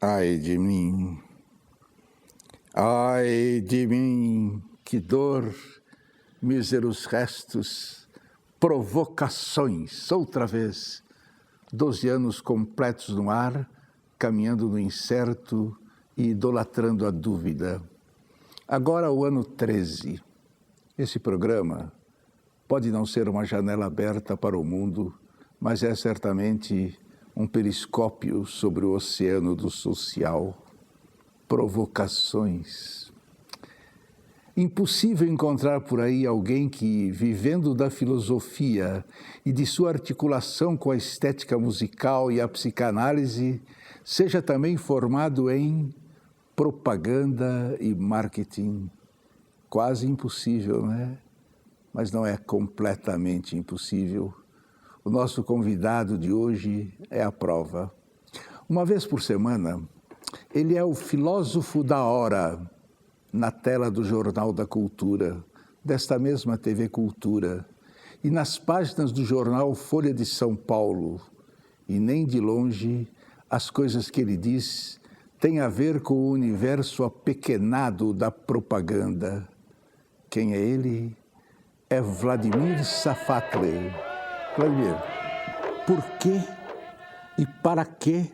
Ai de mim, que dor, míseros restos, provocações, outra vez, 12 anos completos no ar, caminhando no incerto e idolatrando a dúvida. Agora o ano 13. Esse programa pode não ser uma janela aberta para o mundo, mas é certamente um periscópio sobre o oceano do social. Provocações. Impossível encontrar por aí alguém que, vivendo da filosofia e de sua articulação com a estética musical e a psicanálise, seja também formado em propaganda e marketing. Quase impossível, né? Mas não é completamente impossível. O nosso convidado de hoje é a prova. Uma vez por semana, ele é o filósofo da hora na tela do Jornal da Cultura, desta mesma TV Cultura, e nas páginas do jornal Folha de São Paulo. E nem de longe as coisas que ele diz têm a ver com o universo apequenado da propaganda. Quem é ele? É Vladimir Safatli. Vladimir, por que e para que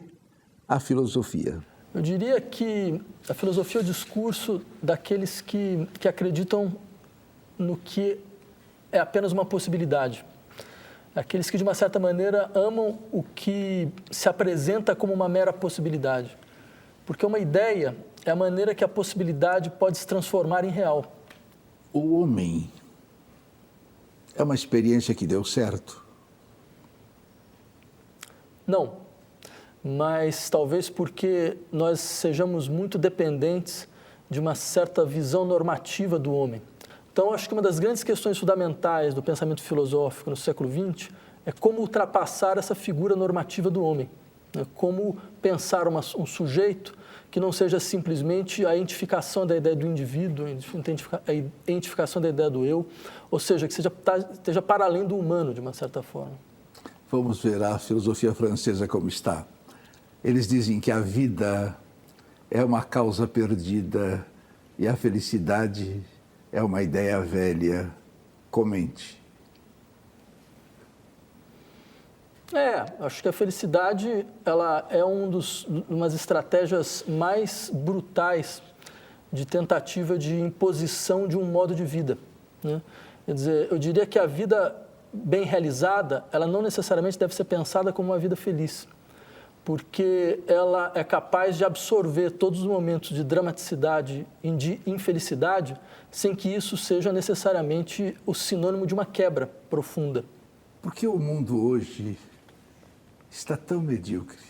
a filosofia? Eu diria que a filosofia é o discurso daqueles que acreditam no que é apenas uma possibilidade. Aqueles que, de uma certa maneira, amam o que se apresenta como uma mera possibilidade. Porque uma ideia é a maneira que a possibilidade pode se transformar em real. O homem é uma experiência que deu certo? Não, mas talvez porque nós sejamos muito dependentes de uma certa visão normativa do homem. Então, acho que uma das grandes questões fundamentais do pensamento filosófico no século XX é como ultrapassar essa figura normativa do homem, né? Como pensar um sujeito que não seja simplesmente a identificação da ideia do indivíduo, a identificação da ideia do eu, ou seja, que esteja para além do humano, de uma certa forma. Vamos ver a filosofia francesa como está. Eles dizem que a vida é uma causa perdida e a felicidade é uma ideia velha. Comente. Acho que a felicidade ela é umas estratégias mais brutais de tentativa de imposição de um modo de vida, né? Quer dizer, eu diria que a vida bem realizada, ela não necessariamente deve ser pensada como uma vida feliz, porque ela é capaz de absorver todos os momentos de dramaticidade e de infelicidade, sem que isso seja necessariamente o sinônimo de uma quebra profunda. Por que o mundo hoje está tão medíocre?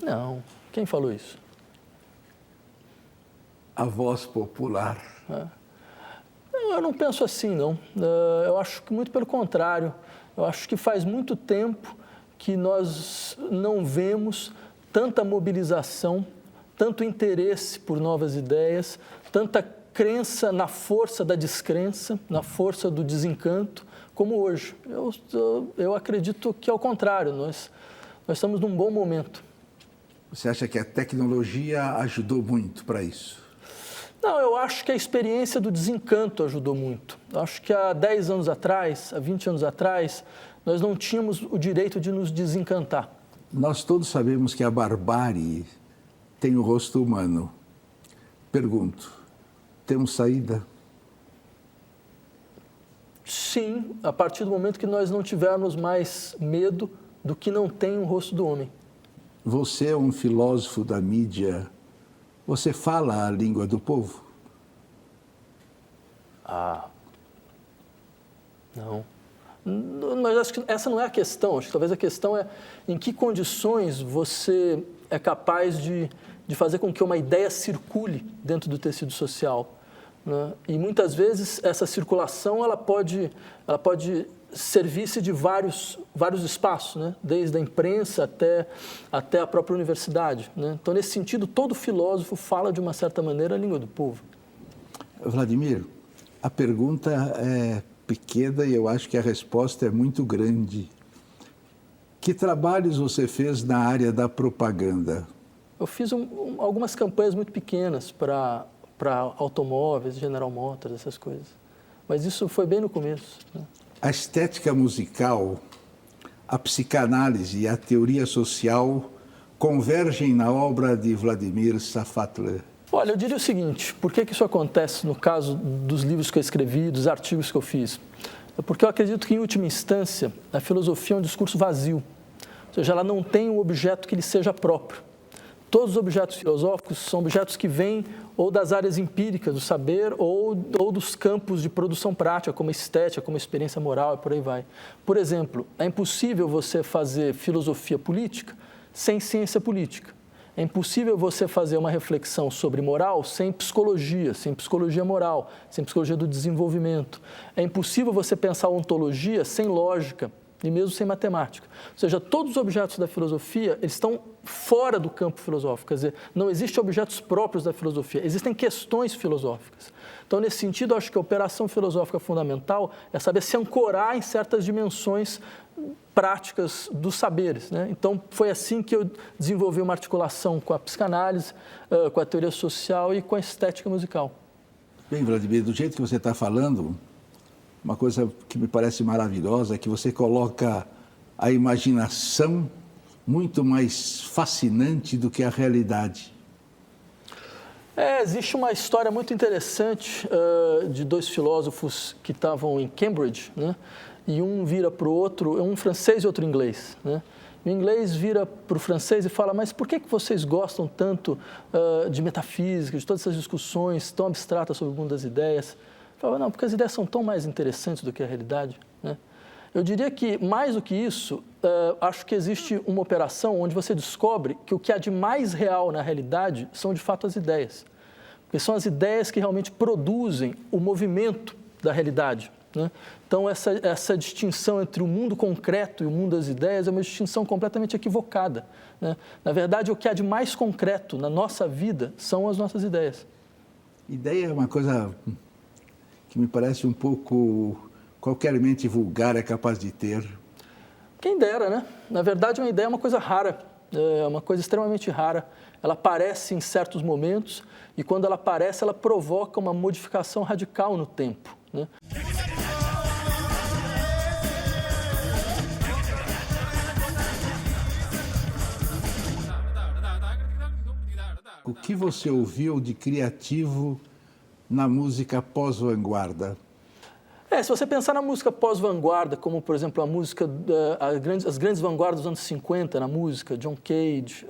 Não, quem falou isso? A voz popular. Eu não penso assim, não. Eu acho que muito pelo contrário. Eu acho que faz muito tempo que nós não vemos tanta mobilização, tanto interesse por novas ideias, tanta crença na força da descrença, na força do desencanto, como hoje. Eu acredito que, ao contrário, nós estamos num bom momento. Você acha que a tecnologia ajudou muito para isso? Não, eu acho que a experiência do desencanto ajudou muito. Eu acho que há 10 anos atrás, há 20 anos atrás, nós não tínhamos o direito de nos desencantar. Nós todos sabemos que a barbárie tem o rosto humano. Pergunto, temos saída? Sim, a partir do momento que nós não tivermos mais medo do que não tem o rosto do homem. Você é um filósofo da mídia. Você fala a língua do povo? Não. Mas acho que essa não é a questão. Acho que talvez a questão é em que condições você é capaz de fazer com que uma ideia circule dentro do tecido social, né? E muitas vezes essa circulação ela pode servir-se de vários espaços, né? Desde a imprensa até a própria universidade, né? Então, nesse sentido, todo filósofo fala de uma certa maneira a língua do povo. Vladimir, a pergunta é pequena e eu acho que a resposta é muito grande. Que trabalhos você fez na área da propaganda? Eu fiz algumas campanhas muito pequenas para automóveis, General Motors, essas coisas. Mas isso foi bem no começo, né? A estética musical, a psicanálise e a teoria social convergem na obra de Vladimir Safatler. Olha, eu diria o seguinte, por que isso acontece no caso dos livros que eu escrevi, dos artigos que eu fiz? É porque eu acredito que, em última instância, a filosofia é um discurso vazio, ou seja, ela não tem um objeto que lhe seja próprio. Todos os objetos filosóficos são objetos que vêm ou das áreas empíricas do saber ou dos campos de produção prática, como a estética, como a experiência moral e por aí vai. Por exemplo, é impossível você fazer filosofia política sem ciência política. É impossível você fazer uma reflexão sobre moral sem psicologia moral, sem psicologia do desenvolvimento. É impossível você pensar ontologia sem lógica e mesmo sem matemática. Ou seja, todos os objetos da filosofia, eles estão fora do campo filosófico, quer dizer, não existem objetos próprios da filosofia, existem questões filosóficas. Então, nesse sentido, eu acho que a operação filosófica fundamental é saber se ancorar em certas dimensões práticas dos saberes, né? Então, foi assim que eu desenvolvi uma articulação com a psicanálise, com a teoria social e com a estética musical. Bem, Vladimir, do jeito que você está falando, uma coisa que me parece maravilhosa é que você coloca a imaginação muito mais fascinante do que a realidade. Existe uma história muito interessante de dois filósofos que estavam em Cambridge, né? E um vira para o outro, um francês e outro inglês, né? O inglês vira para o francês e fala, mas por que vocês gostam tanto de metafísica, de todas essas discussões tão abstratas sobre o mundo das ideias? Fala, não, porque as ideias são tão mais interessantes do que a realidade, né? Eu diria que, mais do que isso, acho que existe uma operação onde você descobre que o que há de mais real na realidade são, de fato, as ideias. Porque são as ideias que realmente produzem o movimento da realidade, né? Então, essa distinção entre o mundo concreto e o mundo das ideias é uma distinção completamente equivocada, né? Na verdade, o que há de mais concreto na nossa vida são as nossas ideias. Ideia é uma coisa que me parece um pouco qualquer mente vulgar é capaz de ter. Quem dera, né? Na verdade, uma ideia é uma coisa rara, é uma coisa extremamente rara. Ela aparece em certos momentos e, quando ela aparece, ela provoca uma modificação radical no tempo, né? O que você ouviu de criativo na música pós-vanguarda? Se você pensar na música pós-vanguarda, como, por exemplo, a música, as grandes vanguardas dos anos 50 na música, John Cage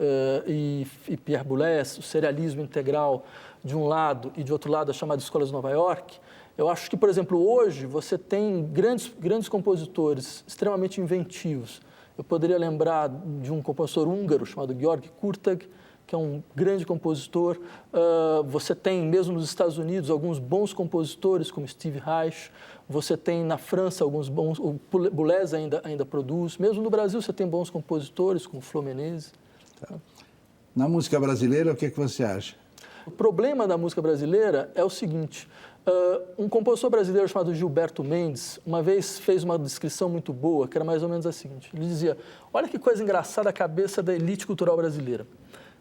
e Pierre Boulez, o serialismo integral de um lado e de outro lado a chamada Escola de Nova York, eu acho que, por exemplo, hoje você tem grandes compositores extremamente inventivos. Eu poderia lembrar de um compositor húngaro chamado György Kurtag, que é um grande compositor. Você tem, mesmo nos Estados Unidos, alguns bons compositores, como Steve Reich. Você tem, na França, alguns bons... O Boulez ainda produz. Mesmo no Brasil, você tem bons compositores, como Flor Menezes. Tá. Na música brasileira, o que você acha? O problema da música brasileira é o seguinte. Um compositor brasileiro chamado Gilberto Mendes, uma vez fez uma descrição muito boa, que era mais ou menos a seguinte. Ele dizia, olha que coisa engraçada a cabeça da elite cultural brasileira.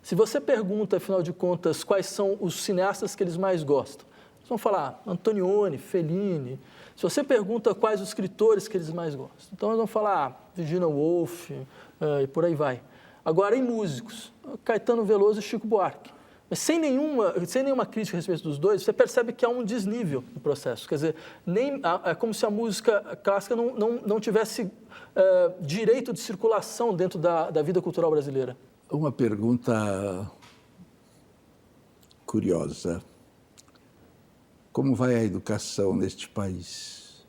Se você pergunta, afinal de contas, quais são os cineastas que eles mais gostam, eles vão falar Antonioni, Fellini. Se você pergunta quais os escritores que eles mais gostam, então eles vão falar Virginia Woolf e por aí vai. Agora, em músicos, Caetano Veloso e Chico Buarque. Mas sem nenhuma crítica a respeito dos dois, você percebe que há um desnível no processo. Quer dizer, é como se a música clássica não tivesse direito de circulação dentro da vida cultural brasileira. Uma pergunta curiosa. Como vai a educação neste país?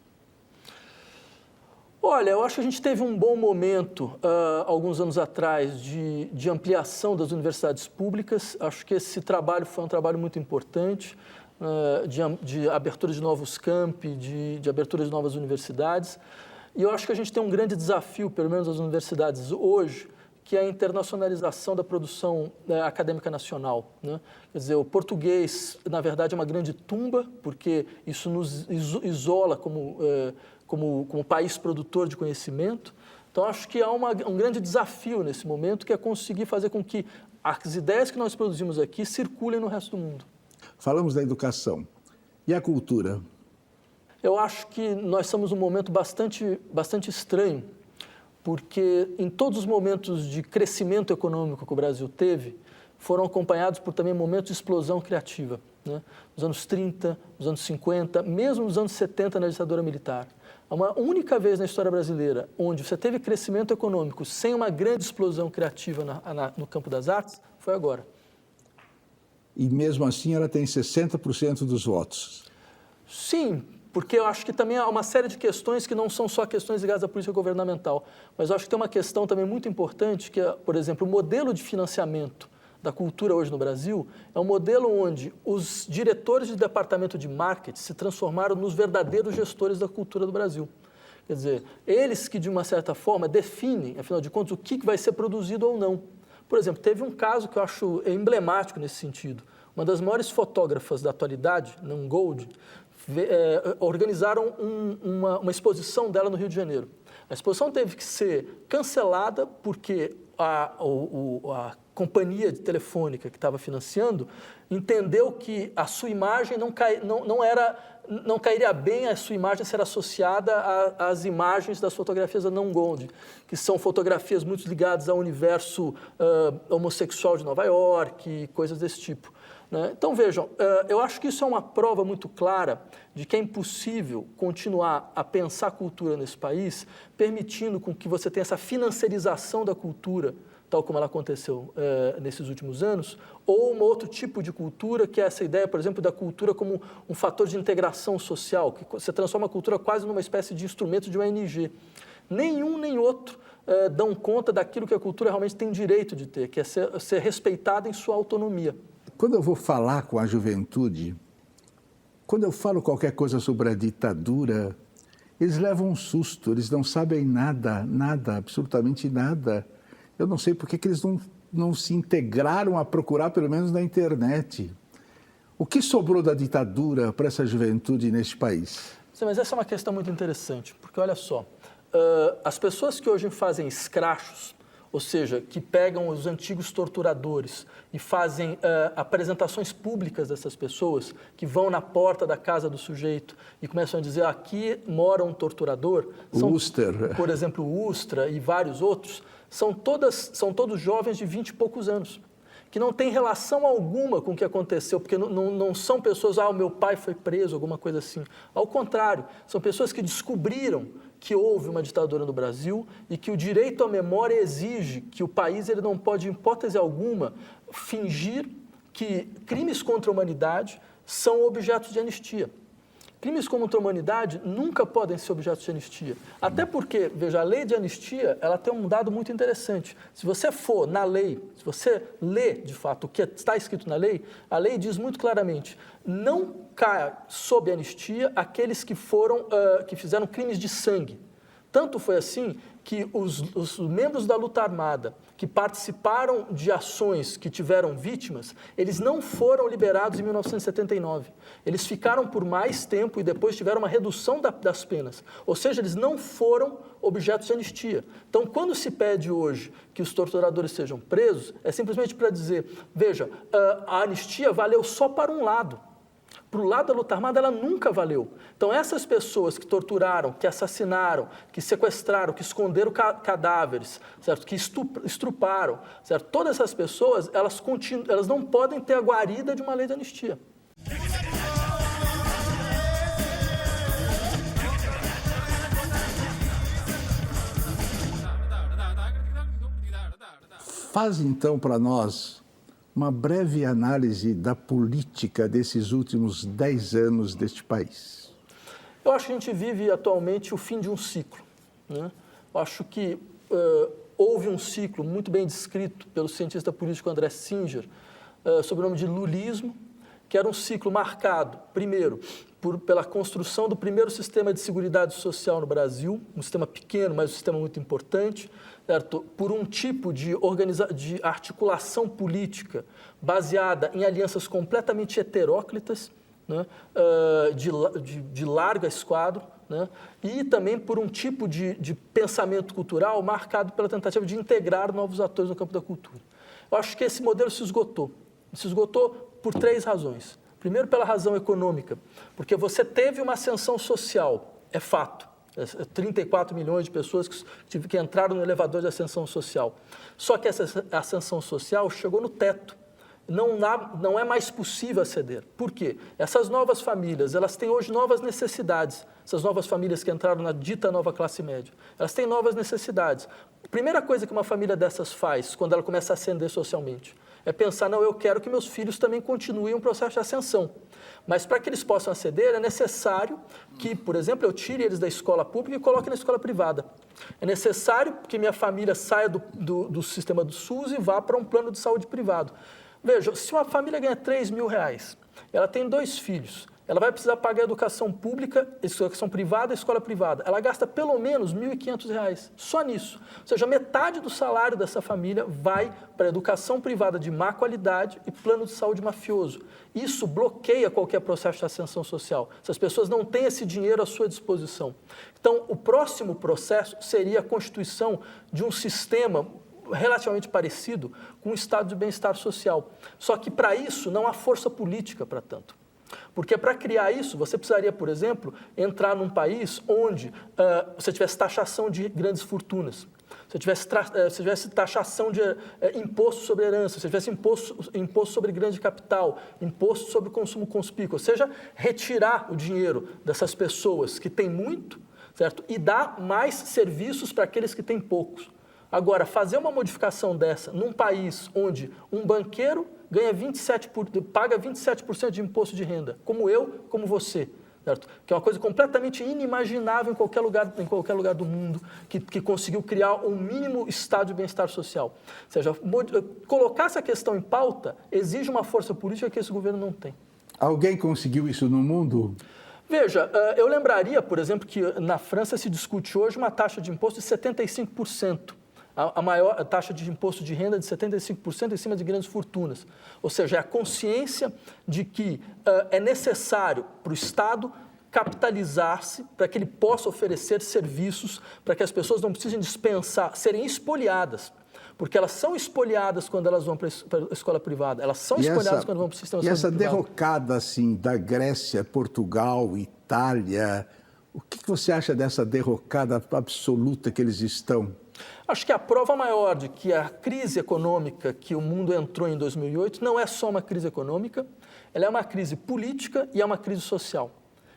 Olha, eu acho que a gente teve um bom momento, alguns anos atrás, de ampliação das universidades públicas. Acho que esse trabalho foi um trabalho muito importante, de abertura de novos campi, de abertura de novas universidades. E eu acho que a gente tem um grande desafio, pelo menos nas universidades hoje, que é a internacionalização da produção acadêmica nacional, né? Quer dizer, o português, na verdade, é uma grande tumba, porque isso nos isola como país produtor de conhecimento. Então, acho que há um grande desafio nesse momento, que é conseguir fazer com que as ideias que nós produzimos aqui circulem no resto do mundo. Falamos da educação. E a cultura? Eu acho que nós estamos num momento bastante estranho, porque em todos os momentos de crescimento econômico que o Brasil teve, foram acompanhados por também momentos de explosão criativa, né? Nos anos 30, nos anos 50, mesmo nos anos 70 na ditadura militar. Uma única vez na história brasileira onde você teve crescimento econômico sem uma grande explosão criativa no campo das artes, foi agora. E mesmo assim ela tem 60% dos votos. Sim, porque eu acho que também há uma série de questões que não são só questões ligadas à política governamental, mas eu acho que tem uma questão também muito importante, que é, por exemplo, o modelo de financiamento da cultura hoje no Brasil é um modelo onde os diretores de departamento de marketing se transformaram nos verdadeiros gestores da cultura do Brasil. Quer dizer, eles que, de uma certa forma, definem, afinal de contas, o que vai ser produzido ou não. Por exemplo, teve um caso que eu acho emblemático nesse sentido. Uma das maiores fotógrafas da atualidade, Nan Gold, organizaram uma exposição dela no Rio de Janeiro. A exposição teve que ser cancelada porque a companhia de telefônica que estava financiando entendeu que a sua imagem não cairia bem a sua imagem ser associada às imagens das fotografias da Nan Gold, que são fotografias muito ligadas ao universo homossexual de Nova York, coisas desse tipo. Então, vejam, eu acho que isso é uma prova muito clara de que é impossível continuar a pensar a cultura nesse país, permitindo com que você tenha essa financiarização da cultura, tal como ela aconteceu nesses últimos anos, ou um outro tipo de cultura, que é essa ideia, por exemplo, da cultura como um fator de integração social, que você transforma a cultura quase numa espécie de instrumento de ONG. Nenhum nem outro dão conta daquilo que a cultura realmente tem direito de ter, que é ser respeitada em sua autonomia. Quando eu vou falar com a juventude, quando eu falo qualquer coisa sobre a ditadura, eles levam um susto, eles não sabem nada, absolutamente nada. Eu não sei por que eles não se integraram a procurar, pelo menos na internet. O que sobrou da ditadura para essa juventude neste país? Sim, mas essa é uma questão muito interessante, porque olha só, as pessoas que hoje fazem escrachos, ou seja, que pegam os antigos torturadores e fazem apresentações públicas dessas pessoas, que vão na porta da casa do sujeito e começam a dizer, aqui mora um torturador. Uster. Por exemplo, o Ustra e vários outros, são todos jovens de 20 e poucos anos, que não têm relação alguma com o que aconteceu, porque não são pessoas, o meu pai foi preso, alguma coisa assim. Ao contrário, são pessoas que descobriram que houve uma ditadura no Brasil e que o direito à memória exige que o país ele não pode, em hipótese alguma, fingir que crimes contra a humanidade são objetos de anistia. Crimes contra a humanidade nunca podem ser objetos de anistia. Até porque, veja, a lei de anistia, ela tem um dado muito interessante. Se você for na lei, se você lê, de fato, o que está escrito na lei, a lei diz muito claramente, não caia sob anistia aqueles que fizeram crimes de sangue. Tanto foi assim que os membros da luta armada que participaram de ações que tiveram vítimas, eles não foram liberados em 1979. Eles ficaram por mais tempo e depois tiveram uma redução das penas. Ou seja, eles não foram objetos de anistia. Então, quando se pede hoje que os torturadores sejam presos, é simplesmente para dizer, veja, a anistia valeu só para um lado. Para o lado da luta armada, ela nunca valeu. Então, essas pessoas que torturaram, que assassinaram, que sequestraram, que esconderam cadáveres, certo? Que estruparam, certo? Todas essas pessoas, elas não podem ter a guarida de uma lei de anistia. Faz, então, para nós uma breve análise da política desses últimos 10 anos deste país. Eu acho que a gente vive atualmente o fim de um ciclo, né? Eu acho que houve um ciclo muito bem descrito pelo cientista político André Singer, sob o nome de lulismo, que era um ciclo marcado, primeiro, pela construção do primeiro sistema de seguridade social no Brasil, um sistema pequeno, mas um sistema muito importante, certo? Por um tipo de articulação política baseada em alianças completamente heteróclitas, né? de larga esquadro, né? E também por um tipo de pensamento cultural marcado pela tentativa de integrar novos atores no campo da cultura. Eu acho que esse modelo se esgotou. Se esgotou por 3 razões. Primeiro, pela razão econômica, porque você teve uma ascensão social, é fato. 34 milhões de pessoas que entraram no elevador de ascensão social. Só que essa ascensão social chegou no teto. Não é mais possível aceder. Por quê? Essas novas famílias, elas têm hoje novas necessidades. Essas novas famílias que entraram na dita nova classe média, elas têm novas necessidades. A primeira coisa que uma família dessas faz, quando ela começa a ascender socialmente, é pensar, não, eu quero que meus filhos também continuem um processo de ascensão. Mas para que eles possam aceder, é necessário que, por exemplo, eu tire eles da escola pública e coloque na escola privada. É necessário que minha família saia do sistema do SUS e vá para um plano de saúde privado. Veja, se uma família ganha R$3.000, ela tem 2 filhos, ela vai precisar pagar educação pública, educação privada e escola privada. Ela gasta pelo menos R$1.500, só nisso. Ou seja, metade do salário dessa família vai para a educação privada de má qualidade e plano de saúde mafioso. Isso bloqueia qualquer processo de ascensão social. Essas pessoas não têm esse dinheiro à sua disposição. Então, o próximo processo seria a constituição de um sistema relativamente parecido com um estado de bem-estar social. Só que, para isso, não há força política para tanto. Porque para criar isso, você precisaria, por exemplo, entrar num país onde você tivesse taxação de grandes fortunas, se tivesse taxação de imposto sobre herança, se tivesse imposto sobre grande capital, imposto sobre consumo conspícuo, ou seja, retirar o dinheiro dessas pessoas que têm muito, certo? E dar mais serviços para aqueles que têm poucos. Agora, fazer uma modificação dessa num país onde um banqueiro paga 27% de imposto de renda, como eu, como você, certo? Que é uma coisa completamente inimaginável em qualquer lugar do mundo que conseguiu criar um mínimo estado de bem-estar social. Ou seja, colocar essa questão em pauta exige uma força política que esse governo não tem. Alguém conseguiu isso no mundo? Veja, eu lembraria, por exemplo, que na França se discute hoje uma taxa de imposto de 75%. A maior taxa de imposto de renda de 75% em cima de grandes fortunas. Ou seja, é a consciência de que é necessário para o Estado capitalizar-se para que ele possa oferecer serviços, para que as pessoas não precisem dispensar, serem espoliadas. Porque elas são espoliadas quando elas vão para a escola privada, elas são espoliadas quando vão para o sistema de saúde privado. E essa derrocada assim, da Grécia, Portugal, Itália, o que você acha dessa derrocada absoluta que eles estão? Acho que a prova maior de que a crise econômica que o mundo entrou em 2008 não é só uma crise econômica, ela é uma crise política e é uma crise social.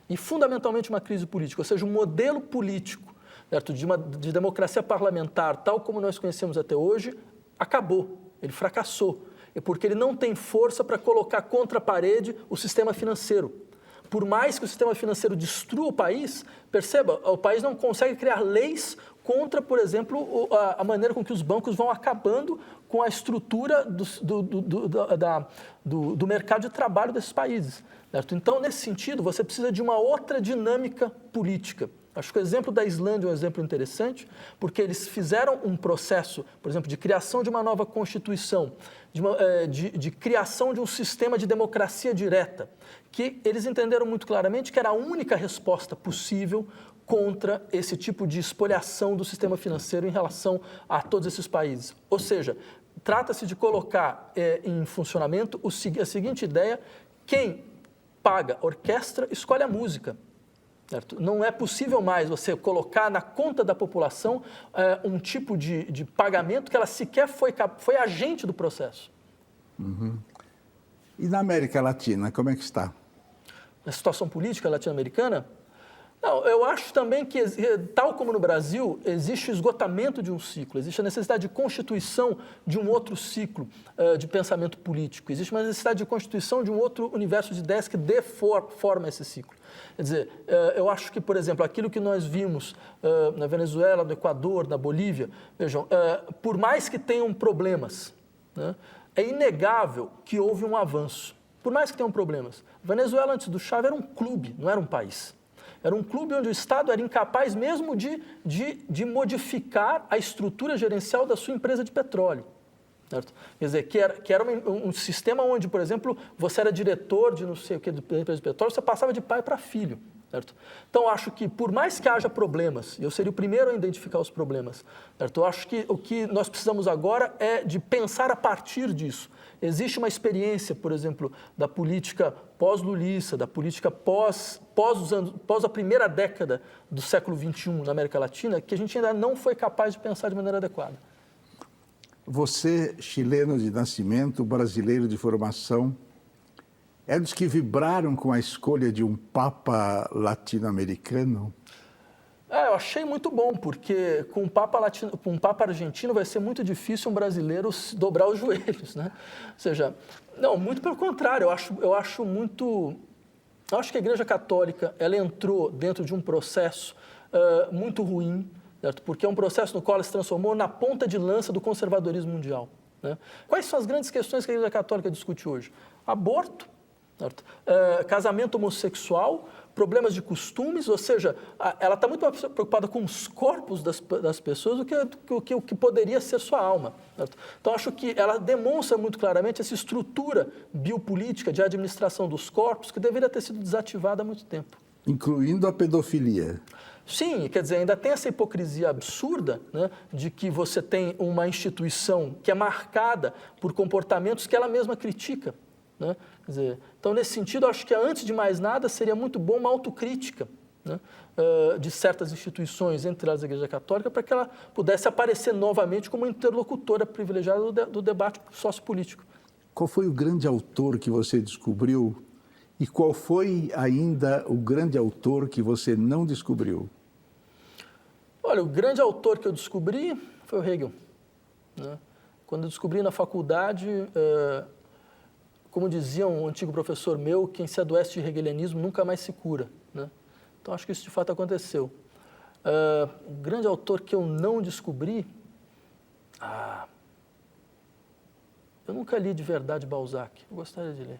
E fundamentalmente uma crise política, ou seja, um modelo político, certo? De democracia parlamentar, tal como nós conhecemos até hoje, acabou, ele fracassou. É porque ele não tem força para colocar contra a parede o sistema financeiro. Por mais que o sistema financeiro destrua o país, perceba, o país não consegue criar leis contra, por exemplo, a maneira com que os bancos vão acabando com a estrutura do mercado de trabalho desses países. Certo? Então, nesse sentido, você precisa de uma outra dinâmica política. Acho que o exemplo da Islândia é um exemplo interessante, porque eles fizeram um processo, por exemplo, de criação de uma nova Constituição, de criação de um sistema de democracia direta, que eles entenderam muito claramente que era a única resposta possível contra esse tipo de espoliação do sistema financeiro em relação a todos esses países. Ou seja, trata-se de colocar em funcionamento a seguinte ideia: quem paga a orquestra escolhe a música. Certo? Não é possível mais você colocar na conta da população um tipo de pagamento que ela sequer foi agente do processo. Uhum. E na América Latina, como é que está? Na situação política latino-americana? Não, eu acho também que, tal como no Brasil, existe o esgotamento de um ciclo, existe a necessidade de constituição de um outro ciclo de pensamento político, existe uma necessidade de constituição de um outro universo de ideias que dê forma a esse ciclo. Quer dizer, eu acho que, por exemplo, aquilo que nós vimos na Venezuela, no Equador, na Bolívia, vejam, por mais que tenham problemas, né, é inegável que houve um avanço, por mais que tenham problemas. A Venezuela, antes do Chávez, era um clube, não era um país. Era um clube onde o Estado era incapaz mesmo de modificar a estrutura gerencial da sua empresa de petróleo. Certo? Quer dizer, que era um sistema onde, por exemplo, você era diretor de não sei o que, da empresa de petróleo, você passava de pai para filho. certo? Então, acho que por mais que haja problemas, e eu seria o primeiro a identificar os problemas, certo? Eu acho que o que nós precisamos agora é de pensar a partir disso. Existe uma experiência, por exemplo, da política pós-lulista, da política pós a primeira década do século XXI na América Latina, que a gente ainda não foi capaz de pensar de maneira adequada. Você, chileno de nascimento, brasileiro de formação, é dos que vibraram com a escolha de um Papa latino-americano? Eu achei muito bom, porque com um Papa argentino vai ser muito difícil um brasileiro dobrar os joelhos, né? Ou seja, não, muito pelo contrário, eu acho que a Igreja Católica ela entrou dentro de um processo muito ruim, certo? Porque é um processo no qual ela se transformou na ponta de lança do conservadorismo mundial, né? Quais são as grandes questões que a Igreja Católica discute hoje? Aborto, certo? Casamento homossexual, problemas de costumes, ou seja, ela está muito mais preocupada com os corpos das pessoas do que o que poderia ser sua alma, certo? Então, acho que ela demonstra muito claramente essa estrutura biopolítica de administração dos corpos que deveria ter sido desativada há muito tempo. Incluindo a pedofilia. Sim, quer dizer, ainda tem essa hipocrisia absurda, né, de que você tem uma instituição que é marcada por comportamentos que ela mesma critica, né? Quer dizer, então, nesse sentido, acho que, antes de mais nada, seria muito bom uma autocrítica, né, de certas instituições, entre elas a Igreja Católica, para que ela pudesse aparecer novamente como interlocutora privilegiada do debate sociopolítico. Qual foi o grande autor que você descobriu e qual foi ainda o grande autor que você não descobriu? Olha, o grande autor que eu descobri foi o Hegel, né? Quando eu descobri na faculdade... como dizia um antigo professor meu, quem se adoece de hegelianismo nunca mais se cura, né? Então, acho que isso de fato aconteceu. O grande autor que eu não descobri... eu nunca li de verdade Balzac. Eu gostaria de ler.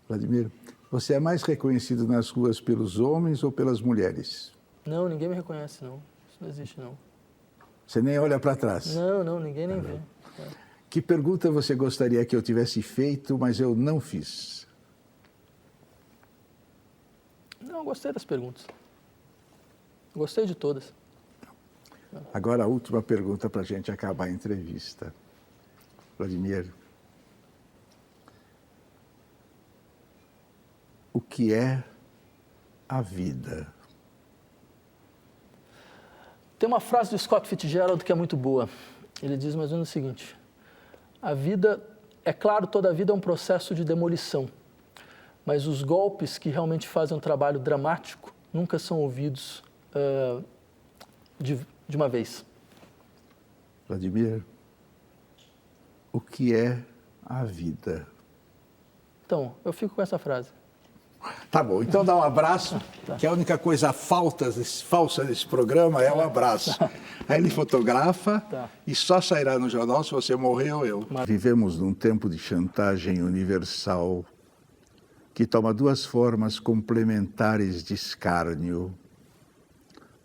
Vladimir, você é mais reconhecido nas ruas pelos homens ou pelas mulheres? Não, ninguém me reconhece, não. Isso não existe, não. Você nem olha para trás? Não, ninguém nem vê. Que pergunta você gostaria que eu tivesse feito, mas eu não fiz? Não, eu gostei das perguntas. Gostei de todas. Agora a última pergunta para a gente acabar a entrevista. Vladimir, o que é a vida? Tem uma frase do Scott Fitzgerald que é muito boa. Ele diz mais ou menos o seguinte: a vida, é claro, toda a vida é um processo de demolição, mas os golpes que realmente fazem um trabalho dramático nunca são ouvidos de uma vez. Vladimir, o que é a vida? Então, eu fico com essa frase. Tá bom, então dá um abraço, que a única coisa falsa desse programa é o abraço. Aí ele fotografa e só sairá no jornal se você morrer ou eu. Vivemos num tempo de chantagem universal que toma duas formas complementares de escárnio.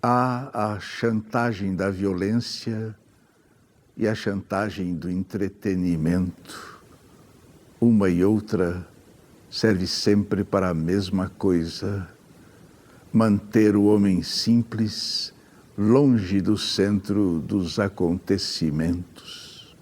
Há a chantagem da violência e a chantagem do entretenimento. Uma e outra serve sempre para a mesma coisa: manter o homem simples longe do centro dos acontecimentos.